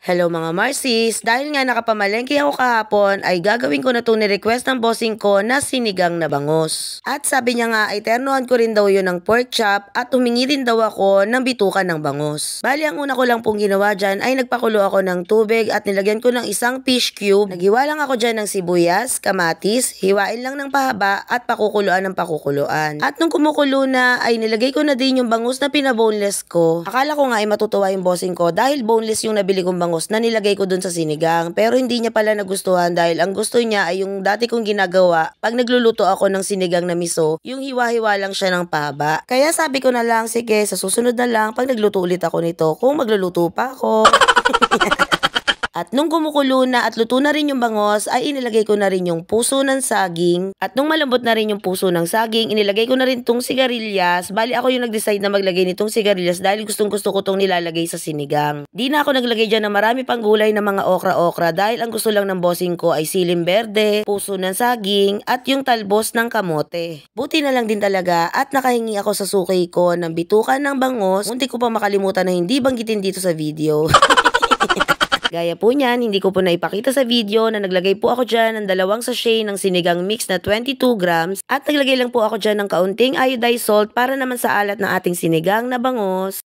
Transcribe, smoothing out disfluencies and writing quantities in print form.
Hello mga Marcies, dahil nga nakapamalengke ako kahapon ay gagawin ko na itong ni-request ng bossing ko na sinigang na bangus. At sabi niya nga ay ternohan ko rin daw yun ng pork chop at humingi rin daw ako ng bitukan ng bangus. Bali ang una ko lang pong ginawa dyan ay nagpakulo ako ng tubig at nilagyan ko ng isang fish cube. Naghiwa lang ako dyan ng sibuyas, kamatis, hiwain lang ng pahaba at pakukuluan ng pakukuluan. At nung kumukulo na ay nilagay ko na din yung bangus na pinaboneless ko. Akala ko nga ay matutuwa yung bossing ko dahil boneless yung nabili kong bangus na nilagay ko dun sa sinigang, pero hindi niya pala nagustuhan dahil ang gusto niya ay yung dati kong ginagawa pag nagluluto ako ng sinigang na miso, yung hiwa-hiwa lang siya ng pahaba. Kaya sabi ko na lang, sige sa susunod na lang pag nagluto ulit ako nito kung magluluto pa ako. At nung kumukulo na at luto na rin yung bangos, ay inilagay ko na rin yung puso ng saging. At nung malambot na rin yung puso ng saging, inilagay ko na rin tong sigarilyas. Bali ako yung nag-decide na maglagay nitong sigarilyas dahil gustong gusto ko tong nilalagay sa sinigang. Di na ako naglagay dyan ng marami pang gulay na mga okra-okra dahil ang gusto lang ng bossing ko ay siling berde, puso ng saging, at yung talbos ng kamote. Buti na lang din talaga at nakahingi ako sa suki ko ng bitukan ng bangos. Munti ko pa makalimutan na hindi banggitin dito sa video. Gaya po niyan, hindi ko po naipakita sa video na naglagay po ako dyan ng 2 sachet ng sinigang mix na 22 grams at naglagay lang po ako dyan ng kaunting iodized salt para naman sa alat ng ating sinigang na bangus.